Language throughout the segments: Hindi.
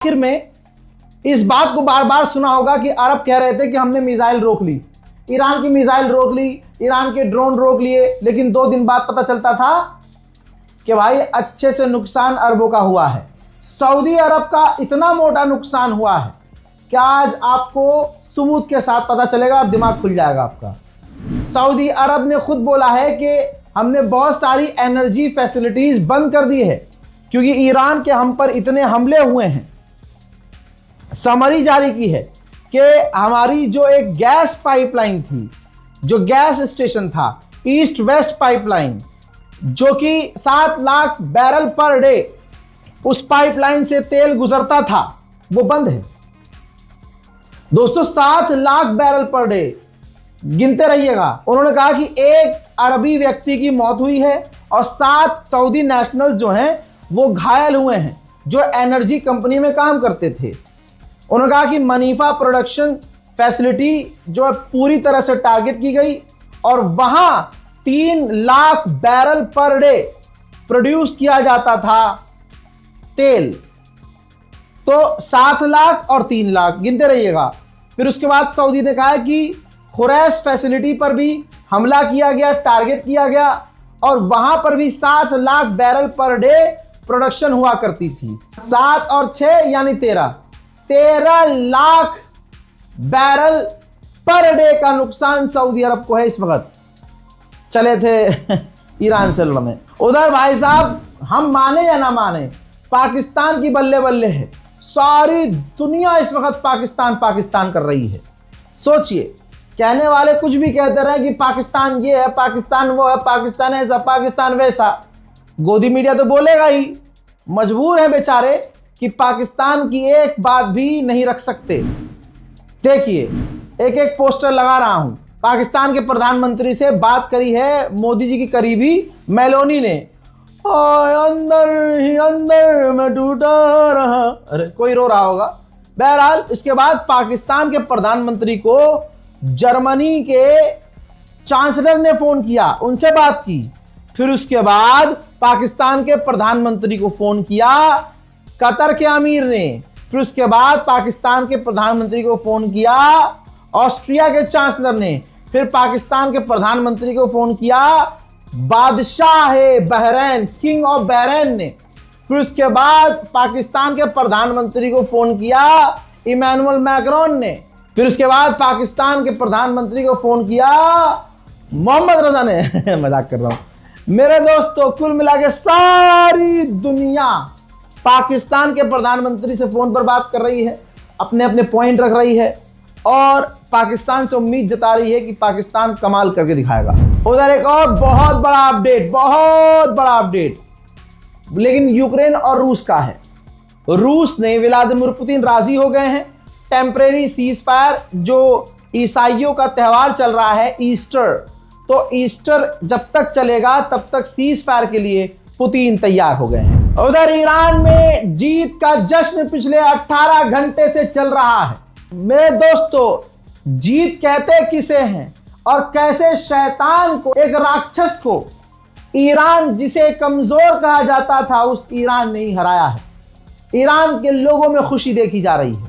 आखिर में इस बात को बार बार सुना होगा कि अरब कह रहे थे कि हमने मिसाइल रोक ली, ईरान की मिसाइल रोक ली, ईरान के ड्रोन रोक लिए, लेकिन 2 दिन बाद पता चलता था कि भाई अच्छे से नुकसान अरबों का हुआ है। सऊदी अरब का इतना मोटा नुकसान हुआ है कि आज आपको सबूत के साथ पता चलेगा, दिमाग खुल जाएगा आपका। सऊदी अरब ने खुद बोला है कि हमने बहुत सारी एनर्जी फैसिलिटीज बंद कर दी है क्योंकि ईरान के हम पर इतने हमले हुए हैं। समरी जारी की है कि हमारी जो एक गैस पाइपलाइन थी, जो गैस स्टेशन था, ईस्ट वेस्ट पाइपलाइन, जो कि 7 लाख बैरल पर डे उस पाइपलाइन से तेल गुजरता था, वो बंद है। दोस्तों 7 लाख बैरल पर डे, गिनते रहिएगा। उन्होंने कहा कि एक अरबी व्यक्ति की मौत हुई है और 7 सऊदी नेशनल्स जो हैं वो घायल हुए हैं, जो एनर्जी कंपनी में काम करते थे। उन्होंने कहा कि मनीफा प्रोडक्शन फैसिलिटी जो है पूरी तरह से टारगेट की गई और वहां 3 lakh barrel per day produce किया जाता था तेल। तो 7 लाख और 3 लाख, गिनते रहिएगा। फिर उसके बाद सऊदी ने कहा कि खुरैस फैसिलिटी पर भी हमला किया गया, टारगेट किया गया और वहां पर भी 7 lakh barrel per day production हुआ करती थी। 7 और 6 यानी 13 लाख बैरल पर डे का नुकसान सऊदी अरब को है। इस वक्त चले थे ईरान से लड़ने। उधर भाई साहब, हम माने या ना माने, पाकिस्तान की बल्ले बल्ले है। सारी दुनिया इस वक्त पाकिस्तान पाकिस्तान कर रही है। सोचिए, कहने वाले कुछ भी कहते रहे कि पाकिस्तान ये है, पाकिस्तान वो है, पाकिस्तान ऐसा, पाकिस्तान वैसा, गोदी मीडिया तो बोलेगा ही। मजबूर है बेचारे कि पाकिस्तान की एक बात भी नहीं रख सकते। देखिए, एक एक पोस्टर लगा रहा हूं। पाकिस्तान के प्रधानमंत्री से बात करी है मोदी जी की करीबी मेलोनी ने। अंदर ही अंदर मैं टूटा रहा, अरे कोई रो रहा होगा। बहरहाल, इसके बाद पाकिस्तान के प्रधानमंत्री को जर्मनी के चांसलर ने फोन किया, उनसे बात की। फिर उसके बाद पाकिस्तान के प्रधानमंत्री को फोन किया कतर के अमीर ने। फिर उसके बाद पाकिस्तान के प्रधानमंत्री को फोन किया ऑस्ट्रिया के चांसलर ने। फिर पाकिस्तान के प्रधानमंत्री को फोन किया बादशाह बहरीन, किंग ऑफ बहरीन ने। फिर उसके बाद पाकिस्तान के प्रधानमंत्री को फोन किया इमैनुअल मैक्रोन ने। फिर उसके बाद पाकिस्तान के प्रधानमंत्री को फोन किया मोहम्मद रजा ने। मजाक कर रहा हूं मेरे दोस्तों। कुल मिला के सारी दुनिया पाकिस्तान के प्रधानमंत्री से फोन पर बात कर रही है, अपने अपने पॉइंट रख रही है और पाकिस्तान से उम्मीद जता रही है कि पाकिस्तान कमाल करके दिखाएगा। उधर एक और बहुत बड़ा अपडेट, बहुत बड़ा अपडेट, लेकिन यूक्रेन और रूस का है। रूस ने व्लादिमीर पुतिन राजी हो गए हैं टेम्परेरी सीज फायर, जो ईसाइयों का त्यौहार चल रहा है ईस्टर, तो ईस्टर जब तक चलेगा तब तक सीज फायर के लिए पुतिन तैयार हो गए हैं। उधर ईरान में जीत का जश्न पिछले 18 घंटे से चल रहा है। मेरे दोस्तों, जीत कहते किसे हैं और कैसे शैतान को, एक राक्षस को, ईरान जिसे कमजोर कहा जाता था, उस ईरान ने ही हराया है। ईरान के लोगों में खुशी देखी जा रही है।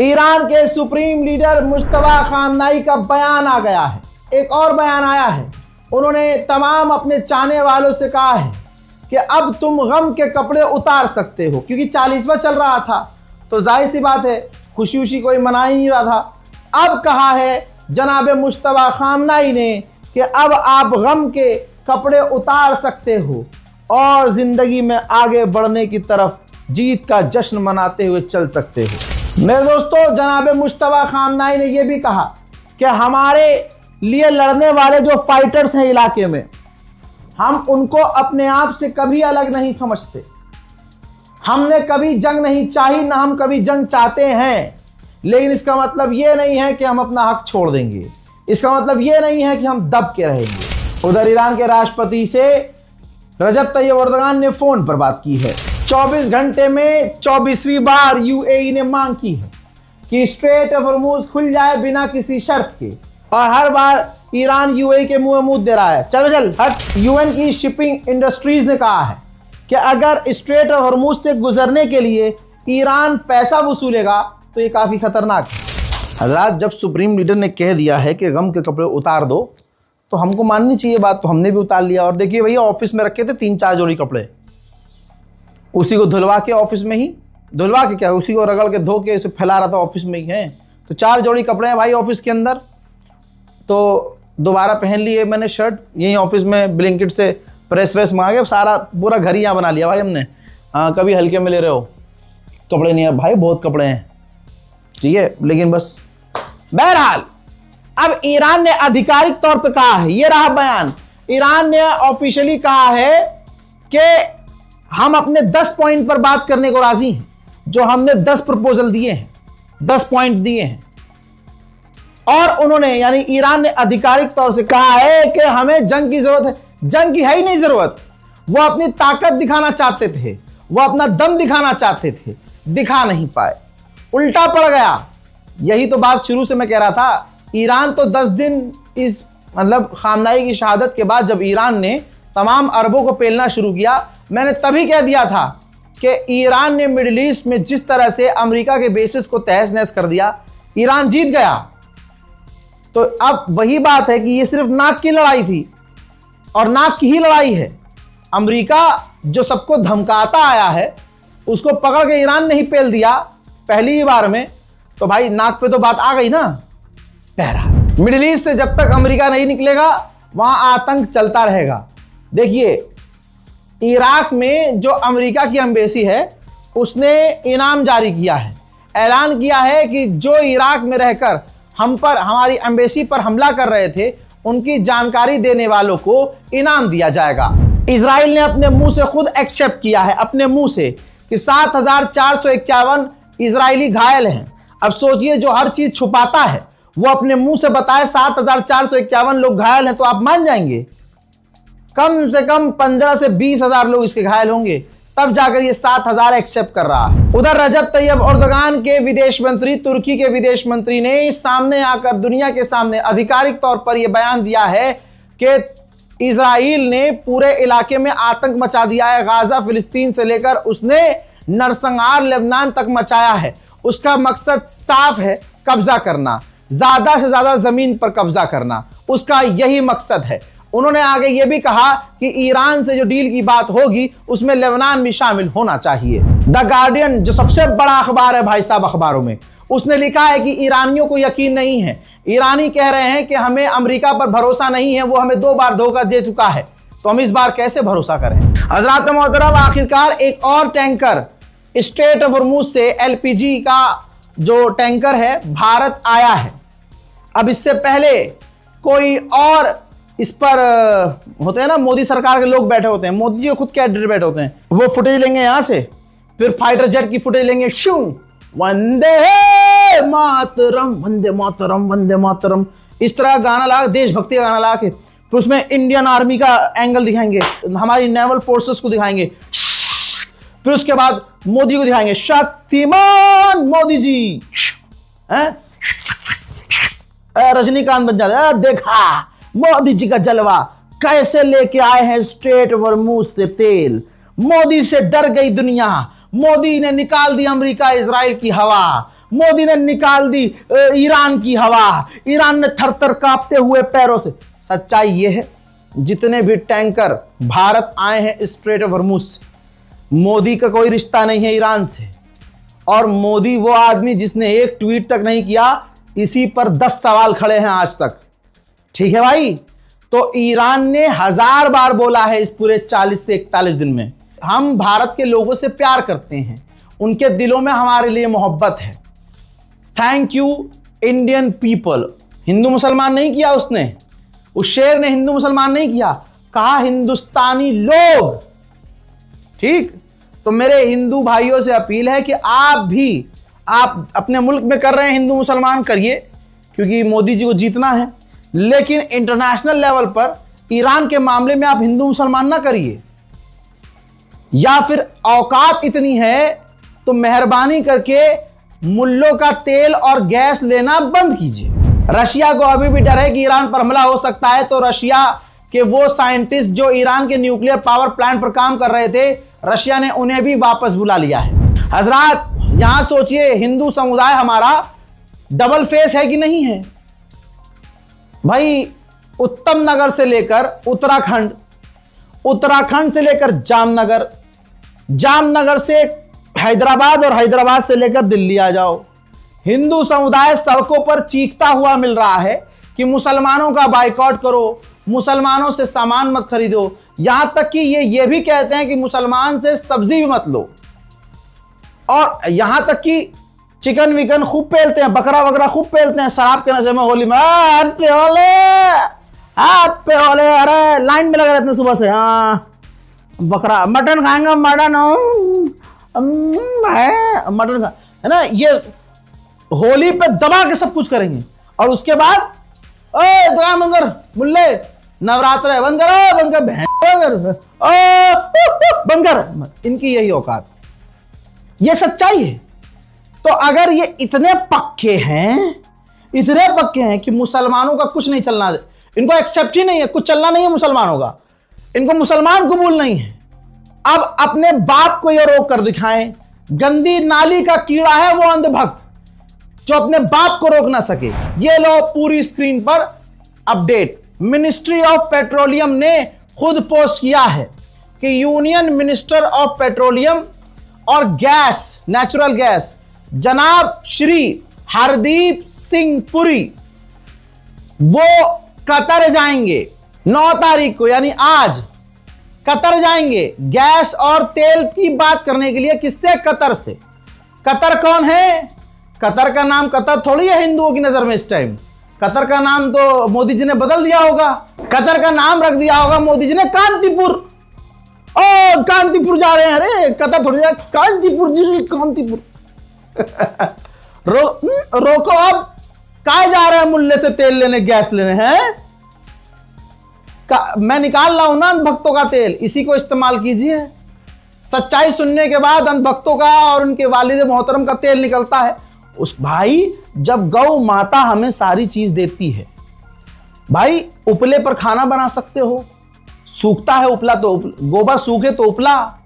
ईरान के सुप्रीम लीडर मुश्तबा खामनाई का बयान आ गया है। एक और बयान आया है। उन्होंने तमाम अपने चाहने वालों से कहा है कि अब तुम गम के कपड़े उतार सकते हो, क्योंकि 40वां चल रहा था तो जाहिर सी बात है खुशी उशी कोई मना ही नहीं रहा था। अब कहा है जनाब मुश्तबा खामनाई ने कि अब आप गम के कपड़े उतार सकते हो और जिंदगी में आगे बढ़ने की तरफ जीत का जश्न मनाते हुए चल सकते हो। मेरे दोस्तों, जनाब मुश्तबा खामनाई ने यह भी कहा कि हमारे लिए लड़ने वाले जो फाइटर्स हैं इलाके में, हम उनको अपने आप से कभी अलग नहीं समझते। हमने कभी जंग नहीं चाही, ना हम कभी जंग चाहते हैं, लेकिन इसका मतलब यह नहीं है कि हम अपना हक छोड़ देंगे। इसका मतलब यह नहीं है कि हम दब के रहेंगे। उधर ईरान के राष्ट्रपति से रजब तैयब एर्दोगान ने फोन पर बात की है। 24 घंटे में 24वीं बार यूएई ने मांग की है कि स्ट्रेट ऑफ हॉर्मुज खुल जाए बिना किसी शर्त के, और हर बार ईरान यूएई के मुंह में मुंह दे रहा है। चल हट। यूएन की शिपिंग इंडस्ट्रीज ने कहा है कि अगर स्ट्रेट ऑफ हॉर्मुज से गुजरने के लिए ईरान पैसा वसूलेगा तो ये काफी खतरनाक है। हजरात, जब सुप्रीम लीडर ने कह दिया है कि गम के कपड़े उतार दो तो हमको माननी चाहिए बात, तो हमने भी उतार लिया। और देखिए भैया, ऑफिस में रखे थे 3-4 जोड़ी कपड़े, उसी को धुलवा के ऑफिस में ही, धुलवा के क्या, उसी को रगड़ के धो के इसे फैला रहा था ऑफिस में ही है। तो 4 जोड़ी कपड़े हैं भाई ऑफिस के अंदर, तो दोबारा पहन लिए मैंने शर्ट यहीं ऑफिस में ब्लिंकिट से प्रेस व्रेस मंगा के सारा पूरा घर ही यहाँ बना लिया भाई हमने। हाँ, कभी हल्के में ले रहे हो, कपड़े नहीं है भाई, बहुत कपड़े हैं, ठीक है। लेकिन बस बहरहाल अब ईरान ने आधिकारिक तौर पे कहा है, ये रहा बयान। ईरान ने ऑफिशियली कहा है कि हम अपने 10 पॉइंट पर बात करने को राजी हैं, जो हमने 10 प्रपोजल दिए हैं, 10 पॉइंट दिए हैं। और उन्होंने यानी ईरान ने आधिकारिक तौर से कहा है कि हमें जंग की जरूरत है। जंग की है ही नहीं जरूरत, वो अपनी ताकत दिखाना चाहते थे, वो अपना दम दिखाना चाहते थे, दिखा नहीं पाए, उल्टा पड़ गया। यही तो बात शुरू से मैं कह रहा था। ईरान तो 10 दिन इस मतलब खामनाई की शहादत के बाद जब ईरान ने तमाम अरबों को पेलना शुरू किया, मैंने तभी कह दिया था कि ईरान ने मिडिल ईस्ट में जिस तरह से अमेरिका के बेसिस को तहस नहस कर दिया, ईरान जीत गया। तो अब वही बात है कि ये सिर्फ नाक की लड़ाई थी, और नाक की ही लड़ाई है। अमेरिका जो सबको धमकाता आया है, उसको पकड़ के ईरान ने ही पेल दिया पहली ही बार में, तो भाई नाक पे तो बात आ गई ना। बहरहाल मिडिल ईस्ट से जब तक अमेरिका नहीं निकलेगा वहां आतंक चलता रहेगा। देखिए, इराक में जो अमेरिका की एम्बेसी है उसने इनाम जारी किया है, ऐलान किया है कि जो इराक में रहकर हम पर, हमारी एम्बेसी पर हमला कर रहे थे, उनकी जानकारी देने वालों को इनाम दिया जाएगा। इजराइल ने अपने मुंह से खुद एक्सेप्ट किया है, अपने मुंह से, कि 7,451 इजरायली घायल हैं। अब सोचिए, जो हर चीज छुपाता है वो अपने मुंह से बताए 7,451 लोग घायल हैं, तो आप मान जाएंगे कम से कम 15 से 20,000 लोग इसके घायल होंगे, तब जाकर ये 7,000 एक्सेप्ट कर रहा है। उधर रजब तैयब एर्दोगान के विदेश मंत्री, तुर्की के विदेश मंत्री ने सामने आकर दुनिया के सामने आधिकारिक तौर पर यह बयान दिया है कि इजराइल ने पूरे इलाके में आतंक मचा दिया है। गाजा, फिलिस्तीन से लेकर उसने नरसंहार लेबनान तक मचाया है। उसका मकसद साफ है, कब्जा करना, ज्यादा से ज्यादा जमीन पर कब्जा करना, उसका यही मकसद है। उन्होंने आगे यह भी कहा कि ईरान से जो डील की बात होगी उसमें लेबनान भी शामिल होना चाहिए। द गार्डियन, जो सबसे बड़ा अखबार है भाई साहब अखबारों में, उसने लिखा है कि ईरानियों को यकीन नहीं है। ईरानी कह रहे हैं कि हमें अमेरिका पर भरोसा नहीं है, वो हमें 2 बार धोखा दे चुका है, तो हम इस बार कैसे भरोसा करें। हजरात मोहतरम, आखिरकार एक और टैंकर स्ट्रेट ऑफ हॉर्मुज से एलपीजी का जो टैंकर है भारत आया है। अब इससे पहले कोई और इस पर होते हैं ना, मोदी सरकार के लोग बैठे होते हैं, मोदी जी खुद कैडर बैठे होते हैं, वो फुटेज लेंगे यहां से, फिर फाइटर जेट की फुटेज लेंगे, शू वंदे मातरम, वंदे मातरम, वंदे मातरम, इस तरह गाना ला, देशभक्ति का गाना ला के, फिर उसमें इंडियन आर्मी का एंगल दिखाएंगे, हमारी नेवल फोर्सेस को दिखाएंगे, फिर उसके बाद मोदी को दिखाएंगे, शक्तिमान मोदी जी हैं, रजनीकांत बन जाता है, देखा मोदी जी का जलवा कैसे लेके आए हैं स्ट्रेट ऑफ हॉर्मुज से तेल। मोदी से डर गई दुनिया, मोदी ने निकाल दी अमेरिका इजराइल की हवा, मोदी ने निकाल दी ईरान की हवा, ईरान ने थर थर कांपते हुए पैरों से। सच्चाई यह है, जितने भी टैंकर भारत आए हैं स्ट्रेट ऑफ हॉर्मुज से, मोदी का कोई रिश्ता नहीं है ईरान से। और मोदी वो आदमी जिसने एक ट्वीट तक नहीं किया इसी पर 10 सवाल खड़े हैं आज तक। ठीक है भाई, तो ईरान ने 1000 बार बोला है इस पूरे 40 से 41 दिन में, हम भारत के लोगों से प्यार करते हैं, उनके दिलों में हमारे लिए मोहब्बत है। Thank you Indian people. Hindu मुसलमान नहीं किया उसने, उस शेर ने हिंदू मुसलमान नहीं किया, कहा हिंदुस्तानी लोग। ठीक, तो मेरे हिंदू भाइयों से अपील है कि आप अपने मुल्क में कर रहे हैं हिंदू मुसलमान करिए, क्योंकि मोदी जी को जीतना है, लेकिन इंटरनेशनल लेवल पर ईरान के मामले में आप हिंदू मुसलमान ना करिए। या फिर औकात इतनी है तो मेहरबानी करके मुल्लों का तेल और गैस लेना बंद कीजिए। रशिया को अभी भी डर है कि ईरान पर हमला हो सकता है, तो रशिया के वो साइंटिस्ट जो ईरान के न्यूक्लियर पावर प्लांट पर काम कर रहे थे, रशिया ने उन्हें भी वापस बुला लिया है। हजरात, यहां सोचिए, हिंदू समुदाय हमारा डबल फेस है कि नहीं है भाई। उत्तम नगर से लेकर उत्तराखंड, उत्तराखंड से लेकर जामनगर, जामनगर से हैदराबाद और हैदराबाद से लेकर दिल्ली आ जाओ, हिंदू समुदाय सड़कों पर चीखता हुआ मिल रहा है कि मुसलमानों का बाइकआउट करो, मुसलमानों से सामान मत खरीदो। यहां तक कि ये भी कहते हैं कि मुसलमान से सब्जी भी मत लो, और यहां तक कि चिकन विकन खूब पेलते हैं, बकरा वगैरह खूब पेलते हैं शराब के नशे में। होली में अरे लाइन में लगे रहते हैं सुबह से, हाँ बकरा मटन खाएंगे, मटन है ना, ये होली पे दबा के सब कुछ करेंगे। और उसके बाद बंद कर मुल्ले, नवरात्र है, बंद कर बंद कर। इनकी यही औकात, ये सच्चाई है। तो अगर ये इतने पक्के हैं कि मुसलमानों का कुछ नहीं चलना, इनको एक्सेप्ट ही नहीं है, कुछ चलना नहीं है मुसलमानों का, इनको मुसलमान कबूल नहीं है, अब अपने बाप को ये रोक कर दिखाएं। गंदी नाली का कीड़ा है वो अंधभक्त जो अपने बाप को रोक ना सके। ये लो पूरी स्क्रीन पर अपडेट। मिनिस्ट्री ऑफ पेट्रोलियम ने खुद पोस्ट किया है कि यूनियन मिनिस्टर ऑफ पेट्रोलियम और गैस, नेचुरल गैस, जनाब श्री हरदीप सिंह पुरी, वो कतर जाएंगे 9 तारीख को, यानी आज कतर जाएंगे गैस और तेल की बात करने के लिए। किससे? कतर से। कतर कौन है? कतर का नाम कतर थोड़ी है हिंदुओं की नजर में इस टाइम। कतर का नाम तो मोदी जी ने बदल दिया होगा, कतर का नाम रख दिया होगा मोदी जी ने कांतिपुर। ओ कांतिपुर जा रहे हैं, अरे कतर थोड़ी जा, कांतिपुर जी, कांतिपुर। रोको, अब कहाँ जा रहे हैं मुल्ले से तेल लेने, गैस लेने हैं? मैं निकाल रहा हूं ना अंधभक्तों का तेल, इसी को इस्तेमाल कीजिए। सच्चाई सुनने के बाद अंधभक्तों का और उनके वालिद मोहतरम का तेल निकलता है। उस भाई, जब गौ माता हमें सारी चीज देती है भाई, उपले पर खाना बना सकते हो, सूखता है उपला तो गोबर, सूखे तो उपला,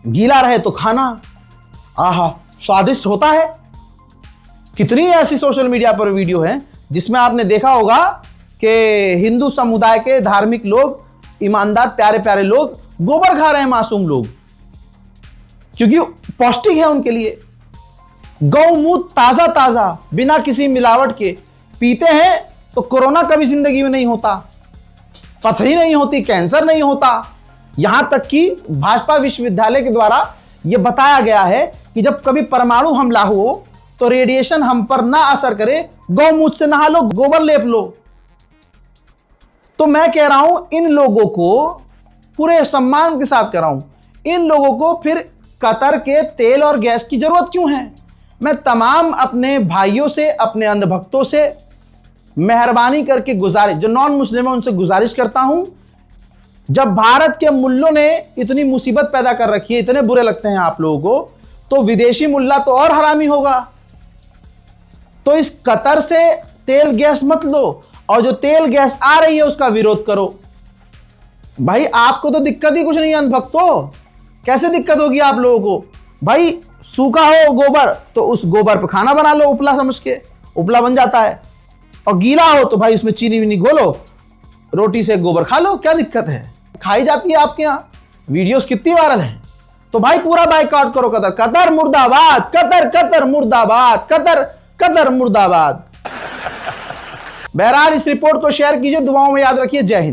गीला रहे तो खाना, आहा स्वादिष्ट होता है। कितनी ऐसी सोशल मीडिया पर वीडियो है जिसमें आपने देखा होगा कि हिंदू समुदाय के धार्मिक लोग, ईमानदार प्यारे प्यारे लोग गोबर खा रहे हैं, मासूम लोग, क्योंकि पौष्टिक है उनके लिए। गौमूत्र ताजा ताजा बिना किसी मिलावट के पीते हैं तो कोरोना कभी जिंदगी में नहीं होता, पथरी नहीं होती, कैंसर नहीं होता। यहां तक कि भाजपा विश्वविद्यालय के द्वारा यह बताया गया है कि जब कभी परमाणु हमला हो तो रेडिएशन हम पर ना असर करे, गौमूत्र से नहा लो, गोबर लेप लो। तो मैं कह रहा हूं इन लोगों को, पूरे सम्मान के साथ कह रहा हूं, इन लोगों को फिर कतर के तेल और गैस की जरूरत क्यों है? मैं तमाम अपने भाइयों से, अपने अंधभक्तों से मेहरबानी करके गुजारिश, जो नॉन मुस्लिम है उनसे गुजारिश करता हूं, जब भारत के मुल्लों ने इतनी मुसीबत पैदा कर रखी है, इतने बुरे लगते हैं आप लोगों को, तो विदेशी मुल्ला तो और हरामी होगा। तो इस कतर से तेल गैस मत लो, और जो तेल गैस आ रही है उसका विरोध करो। भाई आपको तो दिक्कत ही कुछ नहीं है अंधभक्तों, कैसे दिक्कत होगी आप लोगों को? भाई सूखा हो गोबर तो उस गोबर पे खाना बना लो, उपला समझ के, उपला बन जाता है। और गीला हो तो भाई उसमें चीनी वीनी घोलो, रोटी से गोबर खा लो, क्या दिक्कत है? खाई जाती है आपके यहां, वीडियोस कितनी वायरल हैं। तो भाई पूरा बाइकआउट करो कतर, कतर मुर्दाबाद, कतर कतर मुर्दाबाद, कतर कतर मुर्दाबाद। बहरहाल इस रिपोर्ट को शेयर कीजिए, दुआओं में याद रखिए। जय हिंद।